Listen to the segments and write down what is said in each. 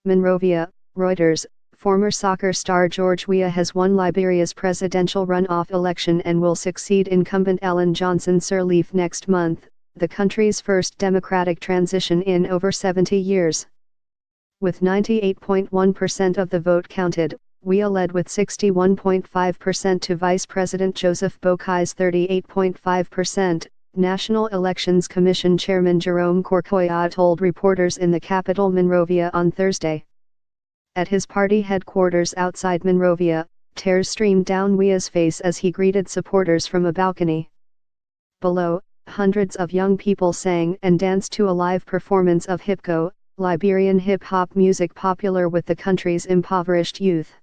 Monrovia, Reuters. Former soccer star George Weah has won Liberia's presidential runoff election and will succeed incumbent Ellen Johnson Sirleaf next month, the country's first democratic transition in over 70 years. With 98.1% of the vote counted, Weah led with 61.5% to Vice President Joseph Bokai's 38.5%, National Elections Commission Chairman Jerome Corcoya told reporters in the capital Monrovia on Thursday. At his party headquarters outside Monrovia, tears streamed down Weah's face as he greeted supporters from a balcony. Below, hundreds of young people sang and danced to a live performance of hipco, Liberian hip-hop music popular with the country's impoverished youth.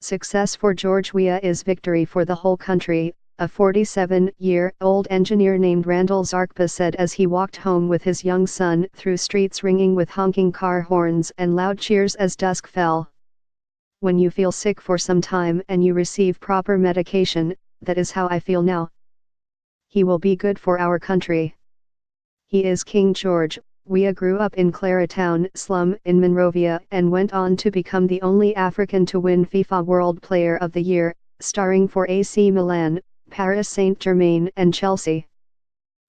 Success for George Weah is victory for the whole country, a 47-year-old engineer named Randall Zarkpa said as he walked home with his young son through streets ringing with honking car horns and loud cheers as dusk fell. When you feel sick for some time and you receive proper medication, that is how I feel now. He will be good for our country. He is King George. Weah grew up in Claratown slum in Monrovia and went on to become the only African to win FIFA World Player of the Year, starring for AC Milan, Paris Saint-Germain and Chelsea.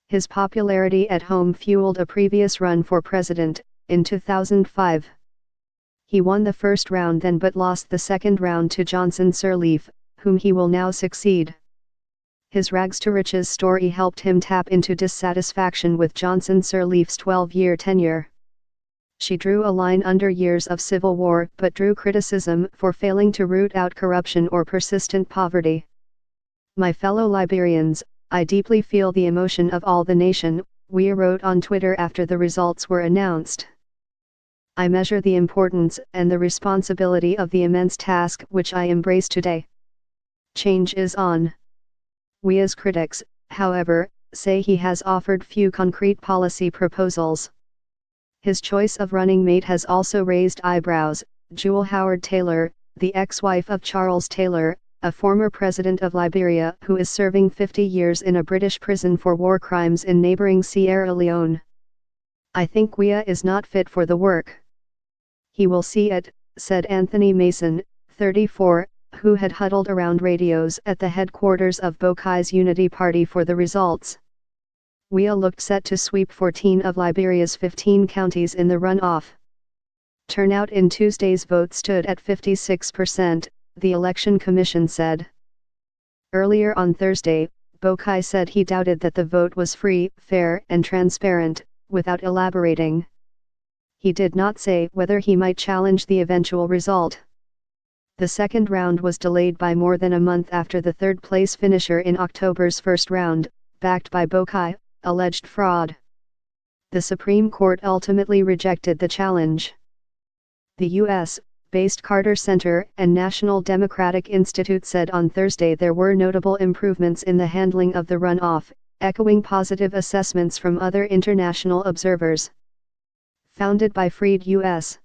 His popularity at home fueled a previous run for president, in 2005. He won the first round then but lost the second round to Johnson Sirleaf, whom he will now succeed. His rags-to-riches story helped him tap into dissatisfaction with Johnson Sirleaf's 12-year tenure. She drew a line under years of civil war but drew criticism for failing to root out corruption or persistent poverty. My fellow Liberians, I deeply feel the emotion of all the nation, Weah wrote on Twitter after the results were announced. I measure the importance and the responsibility of the immense task which I embrace today. Change is on. Weah's critics, however, say he has offered few concrete policy proposals. His choice of running mate has also raised eyebrows. Jewel Howard Taylor, the ex-wife of Charles Taylor, a former president of Liberia who is serving 50 years in a British prison for war crimes in neighboring Sierra Leone. I think Weah is not fit for the work. He will see it, said Anthony Mason, 34, who had huddled around radios at the headquarters of Bokai's Unity Party for the results. Weah looked set to sweep 14 of Liberia's 15 counties in the runoff. Turnout in Tuesday's vote stood at 56%, the Election Commission said. Earlier on Thursday, Bokai said he doubted that the vote was free, fair and transparent, without elaborating. He did not say whether he might challenge the eventual result. The second round was delayed by more than a month after the third-place finisher in October's first round, backed by Bokai, alleged fraud. The Supreme Court ultimately rejected the challenge. The U.S.-based Carter Center and National Democratic Institute said on Thursday there were notable improvements in the handling of the runoff, echoing positive assessments from other international observers. Founded by Freed U.S.